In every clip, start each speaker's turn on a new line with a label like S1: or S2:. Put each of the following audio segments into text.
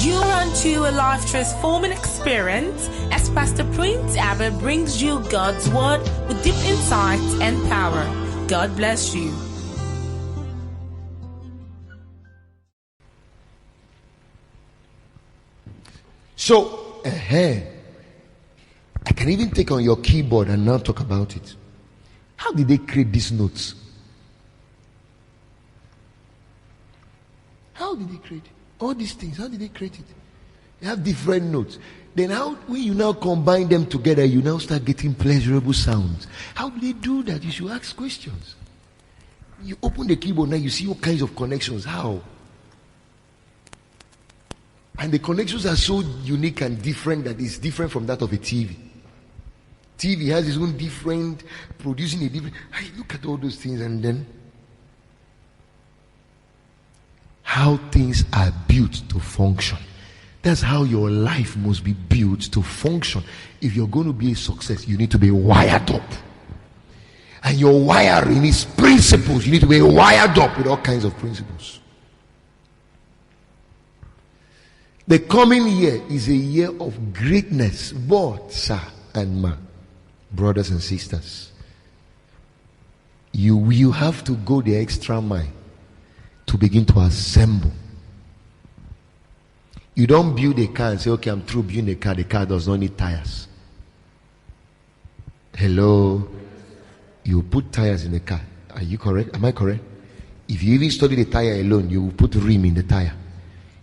S1: You are into a life-transforming experience as Pastor Prince Abah brings you God's Word with deep insight and power. God bless you.
S2: So, I can even take on your keyboard and now talk about it. How did they create these notes? How did they create it? All these things, how did they create it? They have different notes. Then how, when you now combine them together, you now start getting pleasurable sounds. How do they do that? You should ask questions. You open the keyboard now, you see all kinds of connections. How? And the connections are so unique and different that it's different from that of a TV. TV has its own different, producing a different. I look at all those things and then how things are built to function. That's how your life must be built to function. If you're going to be a success, you need to be wired up. And your wiring is principles. You need to be wired up with all kinds of principles. The coming year is a year of greatness, both sir and ma, brothers and sisters. You have to go the extra mile to begin to assemble. You don't build a car and say, okay, I'm through building a car. The car does not need tires. Hello? You put tires in the car. Are you correct? Am I correct? If you even study the tire alone, you will put rim in the tire.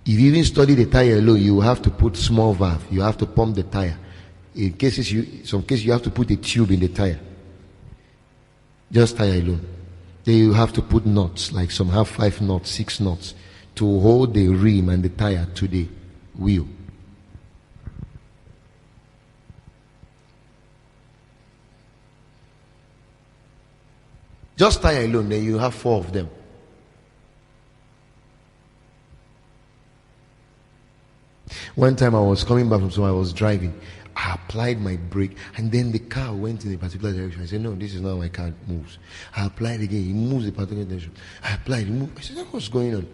S2: If you even study the tire alone, you will have to put small valve. You have to pump the tire. In some cases you have to put a tube in the tire. Just tire alone. Then you have to put nuts, like some have 5 nuts, 6 nuts, to hold the rim and the tire to the wheel. Just tire alone, then you have 4 of them. One time I was coming back from somewhere, I was driving. I applied my brake and then the car went in a particular direction. I said, no, this is not how my car moves. I applied again. It moves a particular direction. I applied, it moved. I said, what's going on?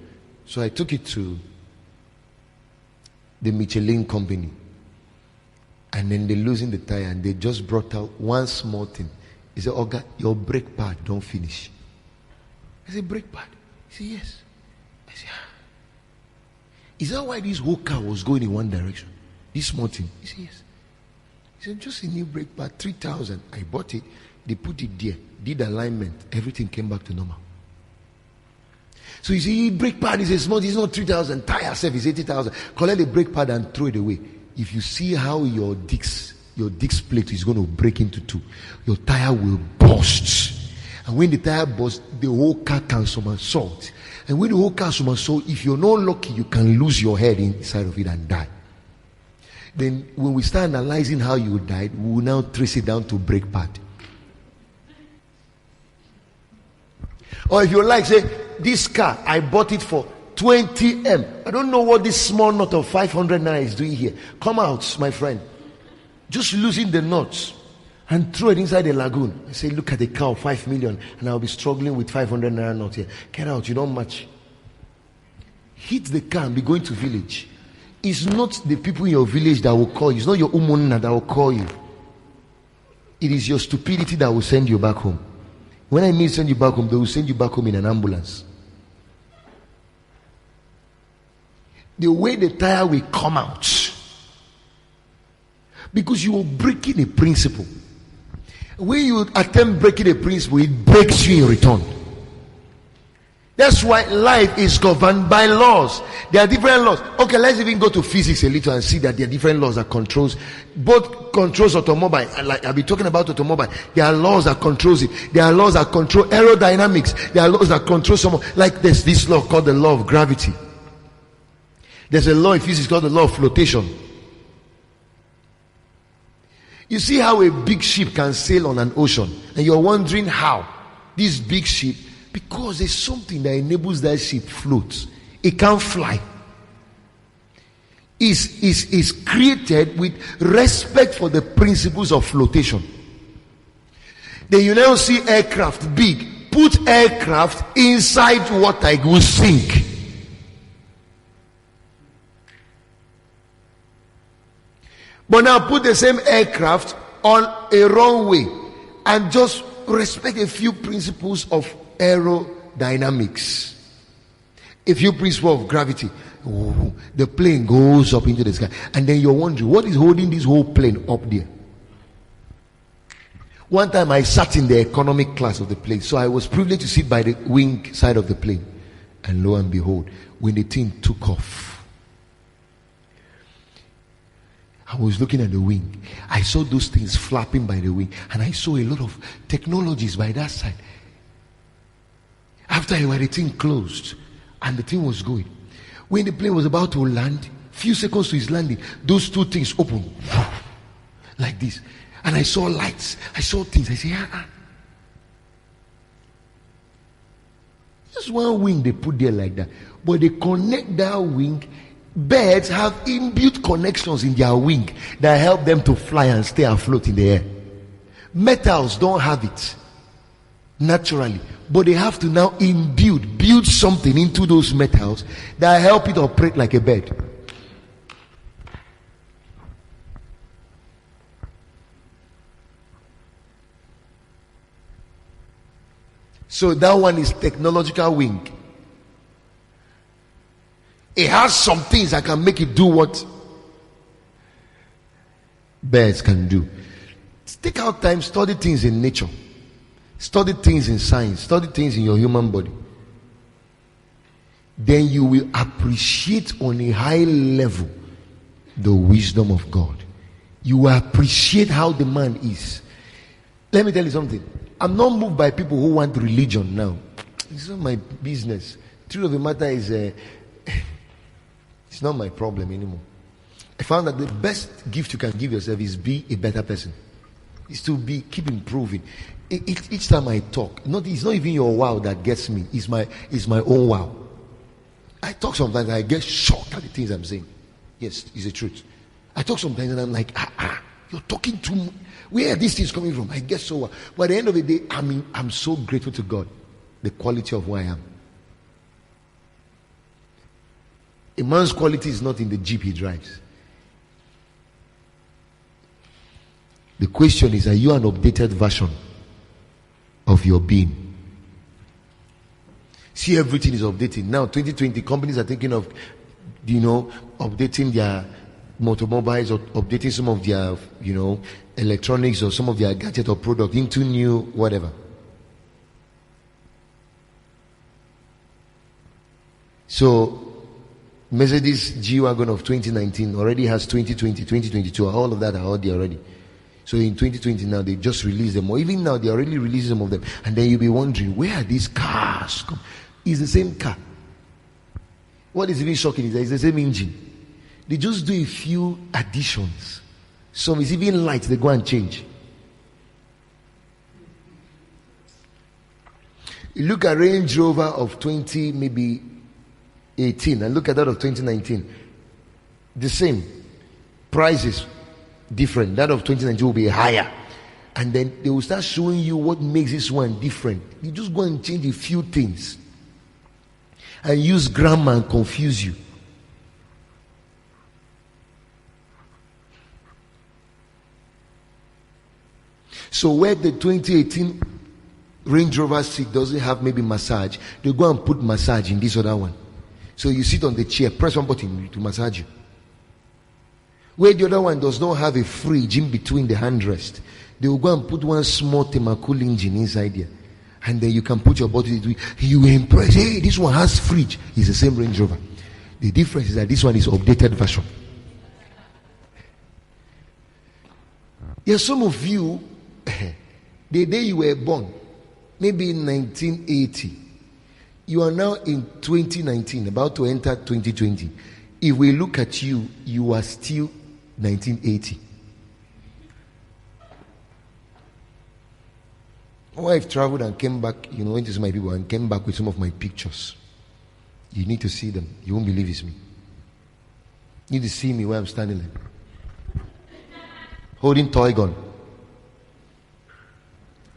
S2: So I took it to the Michelin company. And then they're losing the tire and they just brought out one small thing. He said, Oga, your brake pad don't finish. I said, brake pad? He said, yes. I said, is that why this whole car was going in one direction? This small thing? He said, yes. He said, just a new brake pad, 3,000. I bought it. They put it there. Did alignment. Everything came back to normal. So you see, brake pad is a small, it's not 3,000. Tire self is 80,000. Collect the brake pad and throw it away. If you see how your disc plate is going to break into 2, your tire will burst. And when the tire bursts, the whole car can somersault. And when the whole car somersault, if you're not lucky, you can lose your head inside of it and die. Then when we start analyzing how you died, we will now trace it down to brake pad. Or if you like, say, this car, I bought it for 20M. I don't know what this small knot of 500 naira is doing here. Come out, my friend. Just losing the knots and throw it inside the lagoon. I say, look at the car of 5 million and I'll be struggling with 500 naira knot here. Get out, you don't match. Hit the car and be going to village. It's not the people in your village that will call you. It's not your umunna that will call you. It is your stupidity that will send you back home. When I mean send you back home, they will send you back home in an ambulance. The way the tire will come out. Because you are breaking a principle. When you attempt breaking a principle, it breaks you in return. That's why life is governed by laws. There are different laws. Okay, let's even go to physics a little and see that there are different laws that controls, both controls automobile. Like I'll be talking about automobile. There are laws that controls it. There are laws that control aerodynamics. There are laws that control some, like there's this law called the law of gravity. There's a law in physics called the law of flotation. You see how a big ship can sail on an ocean, and you're wondering how this big ship, because there's something that enables that ship float. It can't fly. Is created with respect for the principles of flotation. Then you now see aircraft big. Put aircraft inside water, it will sink. But now put the same aircraft on a runway and just respect a few principles of aerodynamics, a few principles of gravity. Oh, the plane goes up into the sky, and then you're wondering what is holding this whole plane up there. One time I sat in the economic class of the plane, so I was privileged to sit by the wing side of the plane, and lo and behold, when the thing took off, I was looking at the wing. I saw those things flapping by the wing, and I saw a lot of technologies by that side. After a while, the thing closed and the thing was going. When the plane was about to land, few seconds to its landing, those two things opened like this, and I saw lights, I saw things. I said, just one wing they put there like that, but they connect that wing. Birds have inbuilt connections in their wing that help them to fly and stay afloat in the air. Metals don't have it naturally, but they have to now build something into those metals that help it operate like a bird. So that one is technological wing. It has some things that can make it do what birds can do. Take out time, study things in nature, study things in science, study things in your human body. Then you will appreciate on a high level the wisdom of God. You will appreciate how the man is. Let me tell you something. I'm not moved by people who want religion now. It's not my business. Truth of the matter is it's not my problem anymore. I found that the best gift you can give yourself is be a better person. Is to keep improving. Each time I talk, it's not even your wow that gets me. It's my own wow. I talk sometimes and I get shocked at the things I'm saying. Yes, it's the truth. I talk sometimes and I'm like, you're talking too much. Where are these things coming from? I get so wow. But at the end of the day, I'm so grateful to God, the quality of who I am. A man's quality is not in the jeep he drives. The question is, are you an updated version of your being? See, everything is updating. Now, 2020, companies are thinking of, updating their automobiles or updating some of their, electronics or some of their gadget or product into new whatever. So, Mercedes G-Wagon of 2019 already has 2020, 2022. All of that are out there already. So in 2020 now, they just release them. Or even now, they already releasing some of them. And then you'll be wondering, where are these cars? It's the same car. What is even shocking is that it's the same engine. They just do a few additions. Some is even light, they go and change. You look at Range Rover of 20, maybe 18, and look at that of 2019. The same. Prices different. That of 2019 will be higher. And then they will start showing you what makes this one different. You just go and change a few things and use grammar and confuse you. So where the 2018 Range Rover seat doesn't have maybe massage, they go and put massage in this other one. So you sit on the chair, press one button to massage you. Where the other one does not have a fridge in between the handrest, they will go and put one small Thermocool engine inside there. And then you can put your body into it. You will impress, hey, this one has fridge. It's the same Range Rover. The difference is that this one is updated version. Yes, some of you, the day you were born, maybe in 1980, you are now in 2019, about to enter 2020. If we look at you, you are still 1980. My wife traveled and came back, went to see my people and came back with some of my pictures. You need to see them. You won't believe it's me. You need to see me where I'm standing like, holding toy gun.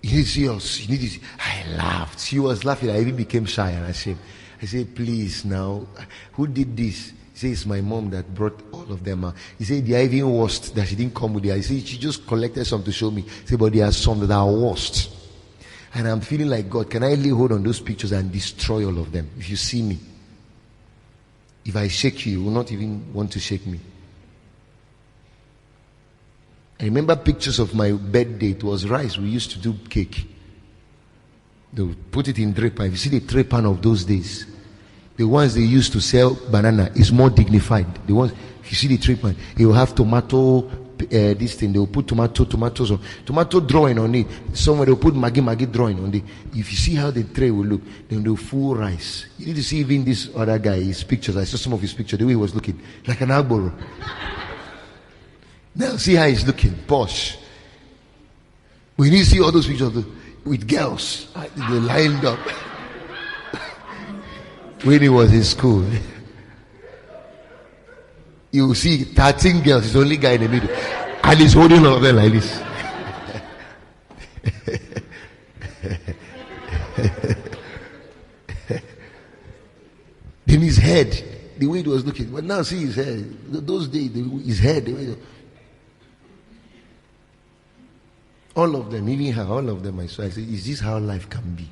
S2: You need to see us. You need to see. I laughed. She was laughing. I even became shy and ashamed. I said, please now, who did this? He said, it's my mom that brought all of them out. He said, they are even worst that she didn't come with it. He said, she just collected some to show me. He said, but there are some that are worst. And I'm feeling like, God, can I lay hold on those pictures and destroy all of them? If you see me, if I shake you, you will not even want to shake me. I remember pictures of my birthday. It was rice. We used to do cake. They would put it in tray pan. If you see the tray pan of those days, the ones they used to sell banana is more dignified. The ones, if you see the tray pan, it will have tomato, this thing. They will put tomatoes on, tomato drawing on it. Somewhere they will put Maggi drawing on it. If you see how the tray will look, then they'll full rice. You need to see even this other guy, his pictures. I saw some of his pictures, the way he was looking, like an Agboro. Now see how he's looking, posh. When you see all those pictures with girls, they lined up. When he was in school, you will see 13 girls. He's the only guy in the middle, and he's holding all of them like this. Then his head, the way it was looking. But now see his head. Those days, his head. The way all of them, even her, all of them. I said, is this how life can be?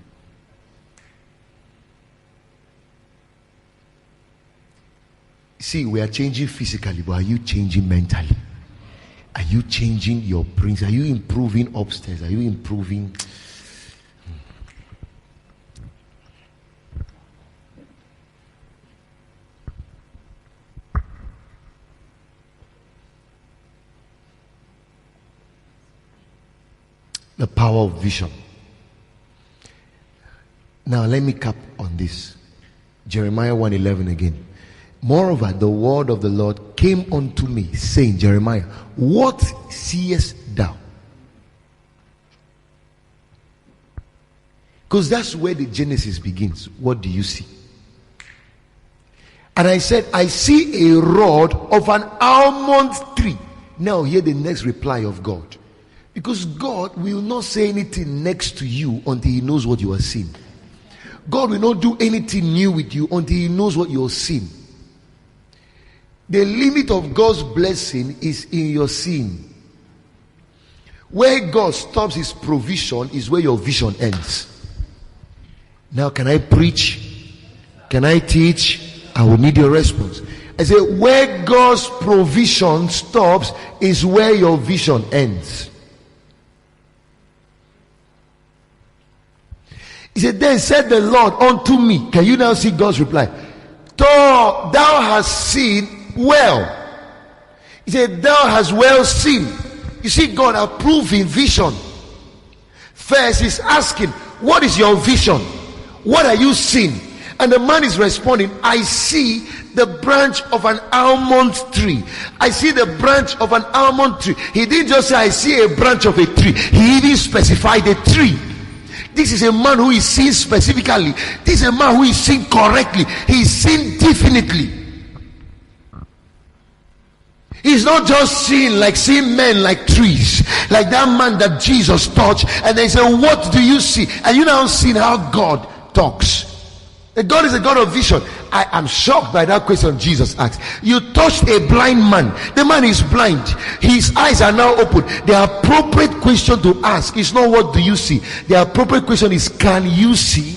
S2: See, we are changing physically, but are you changing mentally? Are you changing your brains? Are you improving upstairs? Are you improving? The power of vision. Now let me cap on this. Jeremiah 1:11 again. Moreover, the word of the Lord came unto me, saying, Jeremiah, what seest thou? Because that's where the Genesis begins. What do you see? And I said, I see a rod of an almond tree. Now hear the next reply of God. Because God will not say anything next to you until he knows what you are seeing. God will not do anything new with you until he knows what you're seeing. The limit of God's blessing is in your seeing. Where God stops his provision is where your vision ends. Now, can I preach? Can I teach? I will need your response. I say, where God's provision stops is where your vision ends. He said, then said the Lord unto me. Can you now see God's reply? Thou hast seen well. He said, thou hast well seen. You see God approving vision. First he's asking, what is your vision? What are you seeing? And the man is responding, I see the branch of an almond tree. I see the branch of an almond tree. He didn't just say, I see a branch of a tree. He even specified a tree. This is a man who is seen specifically. This is a man who is seen correctly. He is seen definitely. He's not just seeing like seeing men like trees, like that man that Jesus touched, and they say, what do you see? And you now see how God talks. God is a God of vision. I am shocked by that question Jesus asked. You touched a blind man. The man is blind. His eyes are now open. The appropriate question to ask is not what do you see. The appropriate question is, can you see?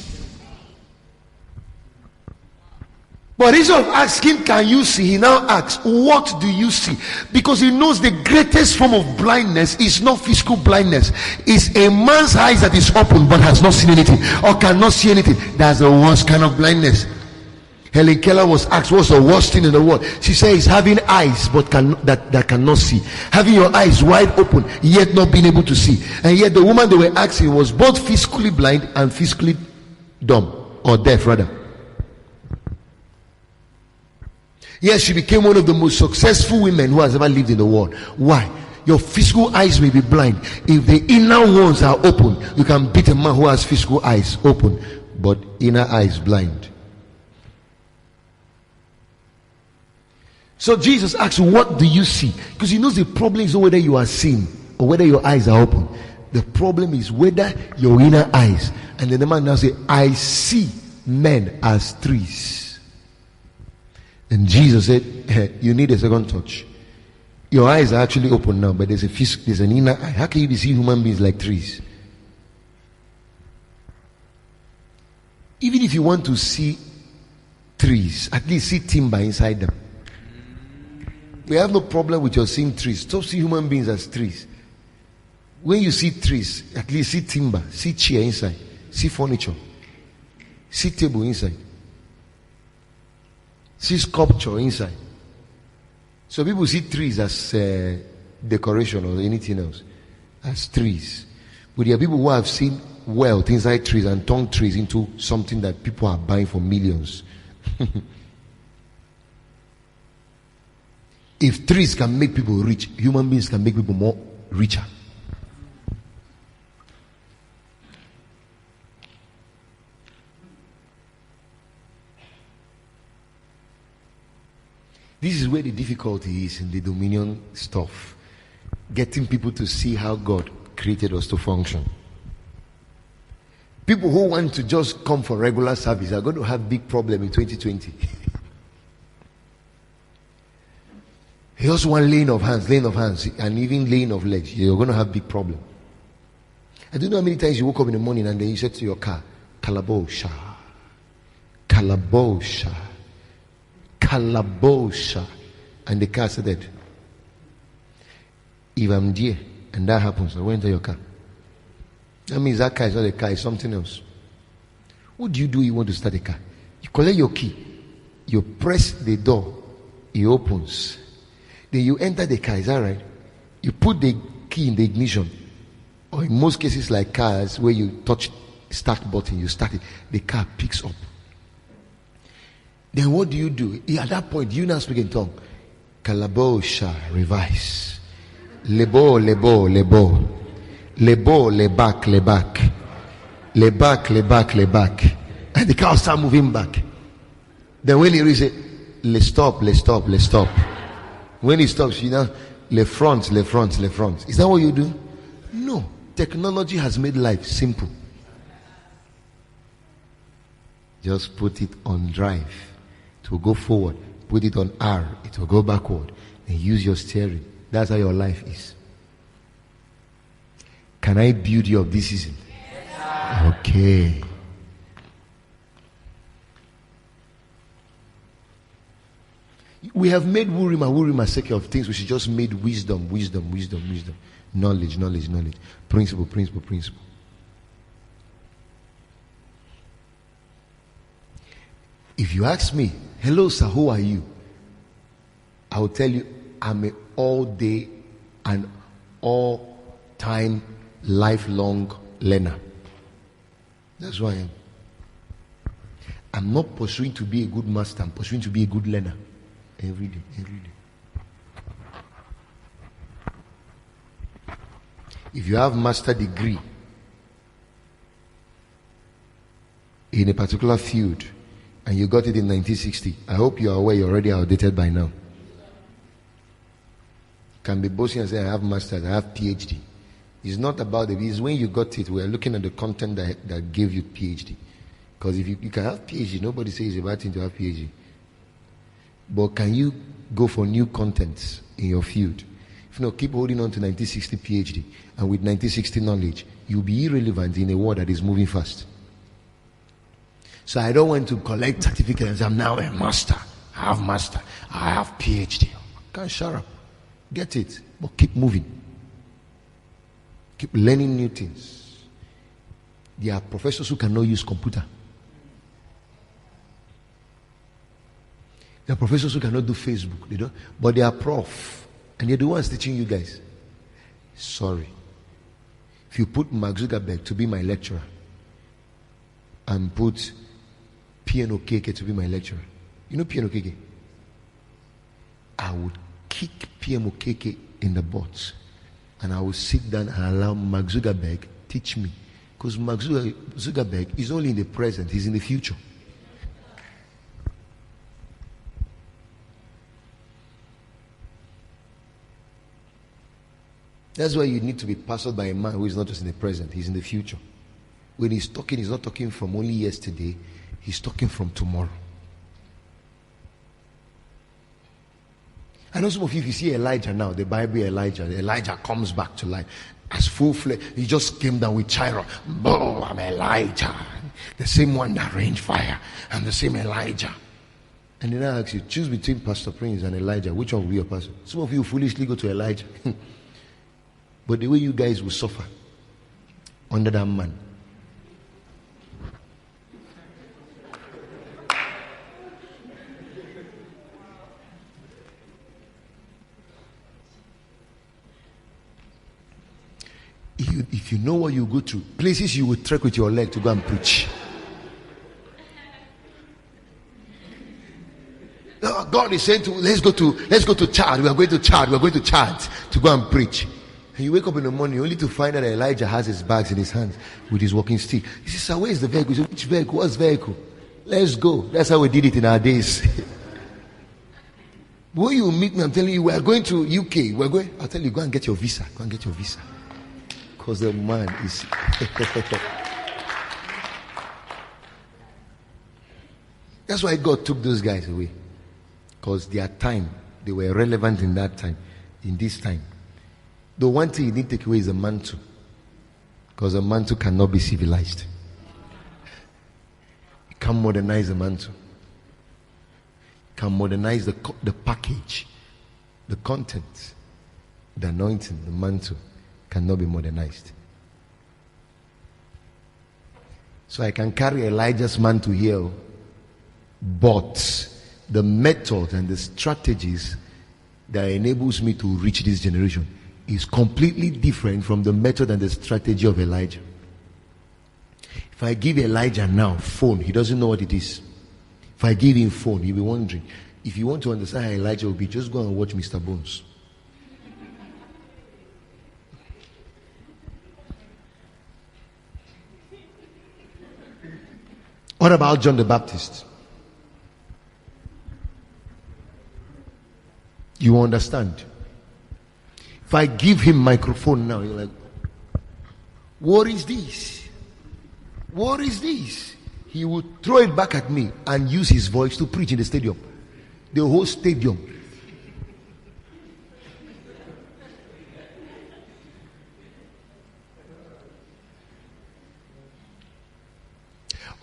S2: But instead of asking, can you see, he now asks, what do you see? Because he knows the greatest form of blindness is not physical blindness. It's a man's eyes that is open but has not seen anything or cannot see anything. That's the worst kind of blindness. Helen Keller was asked, what's the worst thing in the world? She says, having eyes but that cannot see. Having your eyes wide open yet not being able to see. And yet the woman they were asking was both physically blind and physically dumb, or deaf rather. Yes, she became one of the most successful women who has ever lived in the world. Why? Your physical eyes may be blind. If the inner ones are open, you can beat a man who has physical eyes open, but inner eyes blind. So Jesus asks, what do you see? Because he knows the problem is not whether you are seeing or whether your eyes are open. The problem is whether your inner eyes. And then the man now says, I see men as trees. And Jesus said, you need a second touch. Your eyes are actually open now, but there's an inner eye. How can you see human beings like trees? Even if you want to see trees, at least see timber inside them. We have no problem with your seeing trees. Stop seeing human beings as trees. When you see trees, at least see timber, see chair inside, see furniture, see table inside, see sculpture inside. So people see trees as decoration or anything else, as trees. But there are people who have seen wealth inside trees and turned trees into something that people are buying for millions. If trees can make people rich, human beings can make people more richer. This is where the difficulty is in the dominion stuff. Getting people to see how God created us to function. People who want to just come for regular service are going to have big problem in 2020. Just one laying of hands, and even laying of legs. You're going to have big problem. I don't know how many times you woke up in the morning and then you said to your car, Kalabosha, Kalabosha, Kalabosha, and the car said that. If I'm there and that happens, I went into your car. That means that car is not a car, it's something else. What do? You want to start a car? You collect your key, you press the door, it opens. Then you enter the car, is that right? You put the key in the ignition. Or in most cases like cars where you touch start button, you start it, the car picks up. Then what do? At that point, you now speak in tongue. Kalabosha, revise. Lebo, lebo, lebo. Lebo, le back, le back. Le back, le back, le back. And the car start moving back. Then when he reaches it, le stop, le stop, le stop. When he stops, you know, le front, le front, le front. Is that what you do? No. Technology has made life simple. Just put it on drive. It will go forward. Put it on R. It will go backward. And use your steering. That's how your life is. Can I build you up this season? Yes. Okay. We have made Wurima sake of things. We should just made wisdom. Knowledge. Principle. If you ask me, hello sir, who are you? I will tell you, I'm an all day and all time lifelong learner. That's who I am. I'm not pursuing to be a good master, I'm pursuing to be a good learner. Every day. If you have master degree in a particular field and you got it in 1960, I hope you are aware you're already outdated by now. Can be boasting and say, I have masters, I have PhD. It's not about it. It's when you got it, we're looking at the content that gave you PhD. Because if you can have PhD, nobody says it's a bad thing to have PhD. But can you go for new contents in your field? If not, keep holding on to 1960 PhD. And with 1960 knowledge, you'll be irrelevant in a world that is moving fast. So I don't want to collect certificates and say, I'm now a master. I have PhD. Can't shut up. Get it. But keep moving. Keep learning new things. There are professors who cannot use computer. There are professors who cannot do Facebook. They don't, but they are prof. And they're the ones teaching you guys. Sorry. If you put Mark Zuckerberg to be my lecturer and put Pt2 to be my lecturer, you know Pt2? I would kick Pt2 in the butt and I will sit down and allow Mark Zuckerberg teach me. Because Mark Zuckerberg is only in the present, he's in the future. That's why you need to be pastored by a man who is not just in the present, he's in the future. When he's talking, he's not talking from only yesterday, he's talking from tomorrow. I know some of you, if you see Elijah now, the Bible Elijah comes back to life as full flesh. He just came down with Chiron. Boom, I'm Elijah. The same one that rained fire. I'm the same Elijah. And then I ask you, choose between Pastor Prince and Elijah. Which one will be your pastor? Some of you foolishly go to Elijah. But the way you guys will suffer under that man. If you know what you go through, places you will trek with your leg to go and preach. God is saying to let's go to Chad. We are going to Chad to go and preach. And you wake up in the morning only to find that Elijah has his bags in his hands with his walking stick. He says, "Sir, where is the vehicle?" He says, "Which vehicle? What's vehicle? Let's go." That's how we did it in our days. When you meet me, I'm telling you, we are going to UK. I'll tell you, go and get your visa. Go and get your visa. Because the man is that's why God took those guys away. Because their time, they were relevant in that time, in this time. The one thing you need to take away is a mantle. Because a mantle cannot be civilized. You can't modernize a mantle. You can modernize the package, the content, the anointing, the mantle cannot be modernized. So I can carry Elijah's mantle here, but the method and the strategies that enables me to reach this generation is completely different from the method and the strategy of Elijah. If I give Elijah now phone, he doesn't know what it is. If I give him phone, he'll be wondering. If you want to understand how Elijah will be, just go and watch Mr. Bones. What about John the Baptist? You understand? If I give him microphone now, you're like, what is this? What is this? He would throw it back at me and use his voice to preach in the stadium. The whole stadium.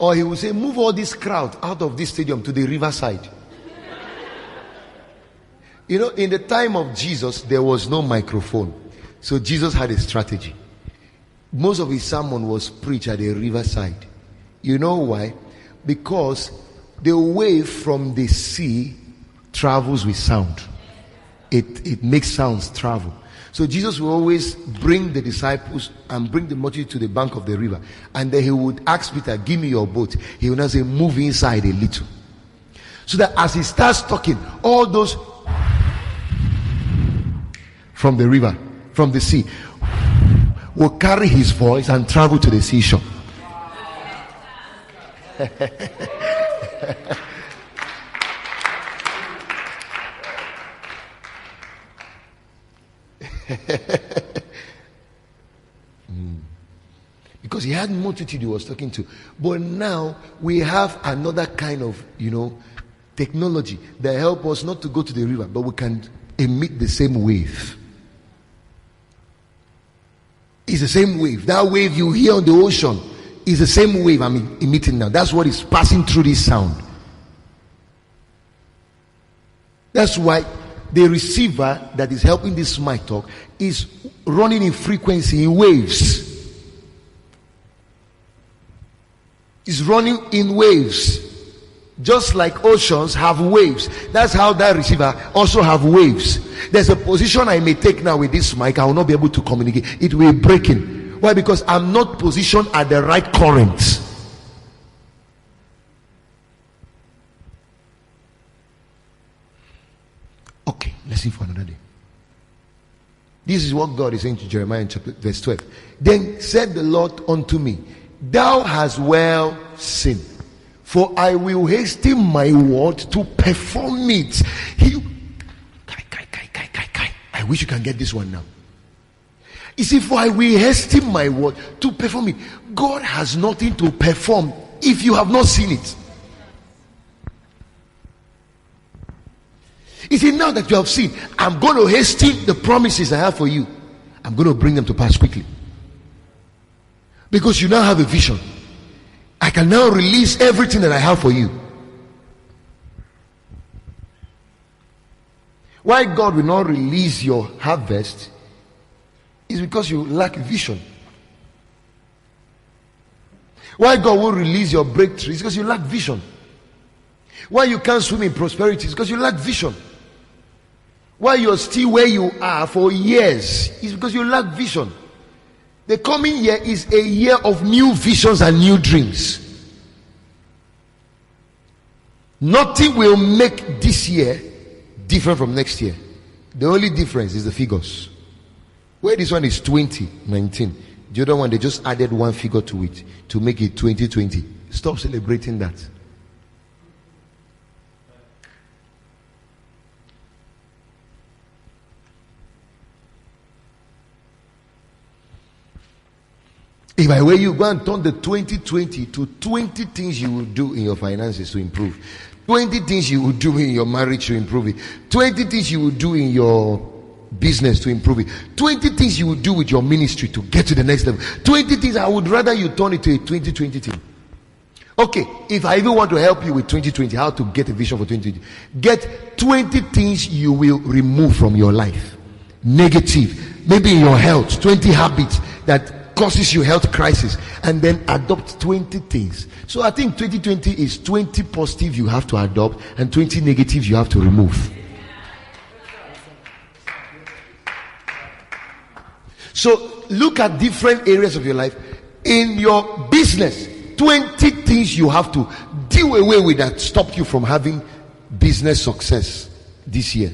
S2: Or he would say, move all this crowd out of this stadium to the riverside. You know, in the time of Jesus, there was no microphone. So Jesus had a strategy. Most of his sermon was preached at the riverside. You know why? Because the wave from the sea travels with sound. It makes sounds travel. So Jesus will always bring the disciples and bring the multitude to the bank of the river. And then he would ask Peter, give me your boat. He would now say, move inside a little. So that as he starts talking, all those from the river, from the sea, will carry his voice and travel to the seashore. Because he had multitude he was talking to. But now we have another kind of, technology that help us not to go to the river, but we can emit the same wave. It's the same wave. That wave you hear on the ocean is the same wave I'm emitting now. That's what is passing through this sound. That's why the receiver that is helping this mic talk is running in frequency, in waves. It's running in waves. Just like oceans have waves. That's how that receiver also have waves. There's a position I may take now with this mic. I will not be able to communicate. It will be breaking. Why? Because I'm not positioned at the right current. Okay, let's see for another day. This is what God is saying to Jeremiah in chapter verse 12. Then said the Lord unto me, thou hast well sinned, for I will hasten my word to perform it. I wish you can get this one now. You see, for I will hasten my word to perform it. God has nothing to perform if you have not seen it. He said, now that you have seen, I'm going to hasten the promises I have for you. I'm going to bring them to pass quickly. Because you now have a vision. I can now release everything that I have for you. Why God will not release your harvest is because you lack vision. Why God will release your breakthrough is because you lack vision. Why you can't swim in prosperity is because you lack vision. Why you're still where you are for years is because you lack vision. The coming year is a year of new visions and new dreams. Nothing will make this year different from next year. The only difference is the figures. Where this one is 2019, the other one they just added one figure to it to make it 2020. Stop celebrating that. If I were you, go and turn the 2020 to 20 things you will do in your finances to improve. 20 things you will do in your marriage to improve it. 20 things you will do in your business to improve it. 20 things you will do with your ministry to get to the next level. 20 things. I would rather you turn it to a 2020 thing. Okay, if I even want to help you with 2020, how to get a vision for 2020, get 20 things you will remove from your life. Negative. Maybe in your health, 20 habits that causes you health crisis, and then adopt 20 things. So I think 2020 is 20 positive you have to adopt and 20 negatives you have to remove. So look at different areas of your life. In your business, 20 things you have to do away with that stop you from having business success this year.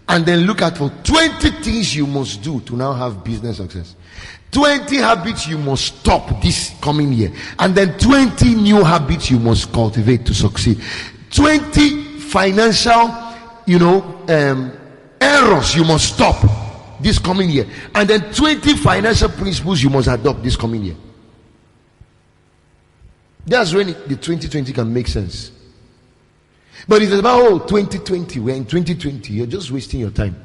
S2: And then look at for 20 things you must do to now have business success. 20 habits you must stop this coming year, and then 20 new habits you must cultivate to succeed. 20 financial errors you must stop this coming year, and then 20 financial principles you must adopt this coming year. That's when the 2020 can make sense. But if it's about 2020, we're in 2020, you're just wasting your time.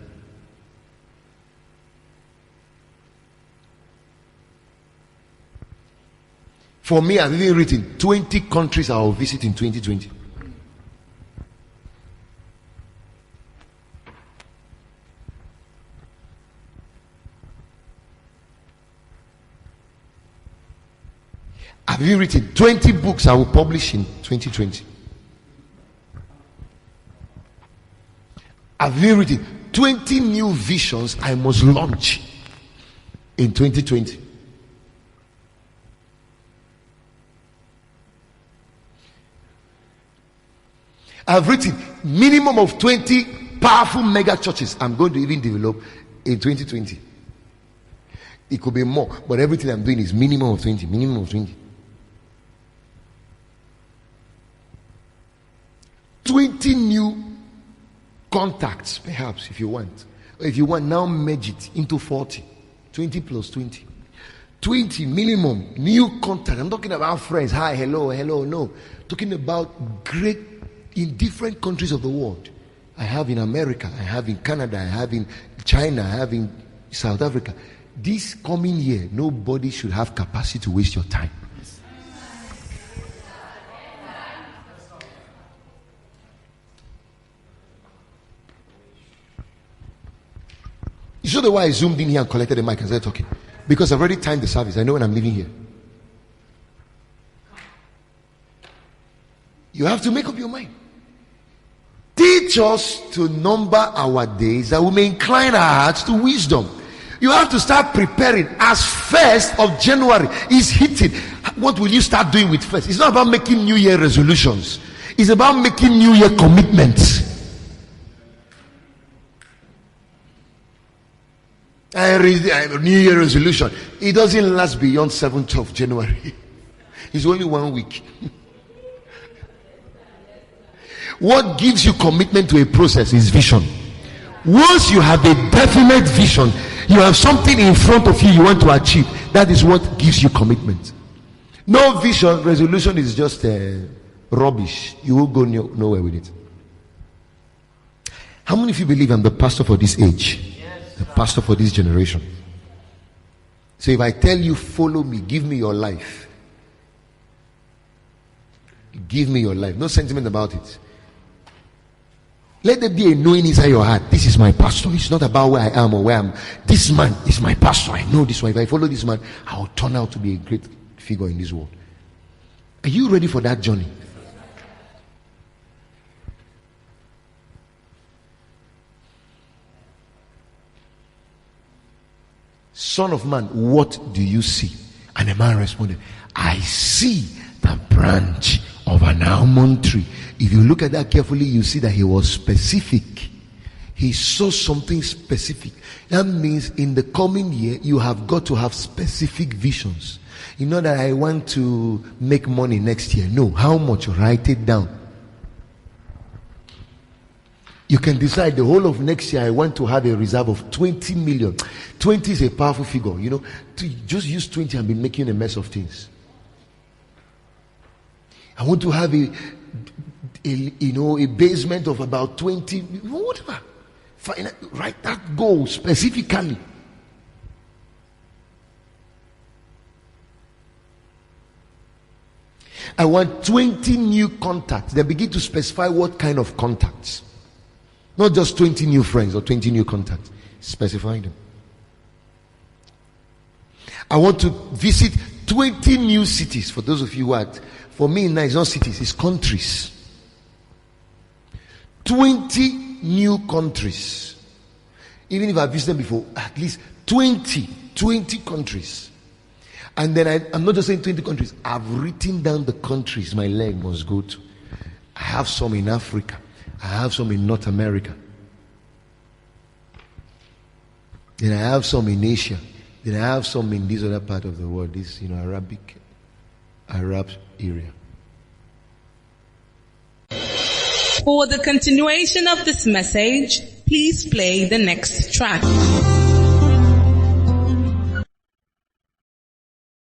S2: For me, I've even written 20 countries I will visit in 2020. I've even written 20 books I will publish in 2020. I've even written 20 new visions I must launch in 2020. I've written minimum of 20 powerful mega churches I'm going to even develop in 2020. It could be more, but everything I'm doing is minimum of 20. Minimum of 20. 20 new contacts, perhaps, if you want. If you want, now merge it into 40. 20 plus 20. 20 minimum new contacts. I'm talking about friends. Hi, hello, hello. No. Talking about great in different countries of the world. I have in America, I have in Canada, I have in China, I have in South Africa. This coming year, nobody should have capacity to waste your time. You show the why I zoomed in here and collected the mic and started talking. Because I've already timed the service. I know when I'm leaving here. You have to make up your mind. Teach us to number our days that we may incline our hearts to wisdom. You have to start preparing as 1st of January is hitting. What will you start doing with first? It's not about making New Year resolutions. It's about making New Year commitments. New Year resolution. It doesn't last beyond 7th of January. It's only 1 week. What gives you commitment to a process is vision. Once you have a definite vision, you have something in front of you want to achieve. That is what gives you commitment. No vision, resolution is just rubbish. You will go nowhere with it. How many of you believe I'm the pastor for this age? Yes, the pastor for this generation. So if I tell you, follow me, give me your life. Give me your life. No sentiment about it. Let there be a knowing inside your heart. This is my pastor. It's not about where I am or where I'm. This man is my pastor. I know this one. If I follow this man, I will turn out to be a great figure in this world. Are you ready for that journey? Son of man, what do you see? And the man responded, I see the branch of an almond tree. If you look at that carefully, you see that he was specific. He saw something specific. That means in the coming year, you have got to have specific visions. You know that I want to make money next year. No, how much? Write it down. You can decide the whole of next year, I want to have a reserve of 20 million. 20 is a powerful figure, you know. To just use 20 and be making a mess of things. I want to have a basement of about 20, whatever. Write that goal specifically. I want 20 new contacts. Then begin to specify what kind of contacts. Not just 20 new friends or 20 new contacts. Specify them. I want to visit 20 new cities. For those of you who are, for me now it's not cities, it's countries. 20 new countries. Even if I've visited before, at least 20 countries. And then I'm not just saying 20 countries. I've written down the countries my leg must go to. I have some in Africa. I have some in North America. Then I have some in Asia. Then I have some in this other part of the world, this Arab area.
S1: For the continuation of this message, please play the next track.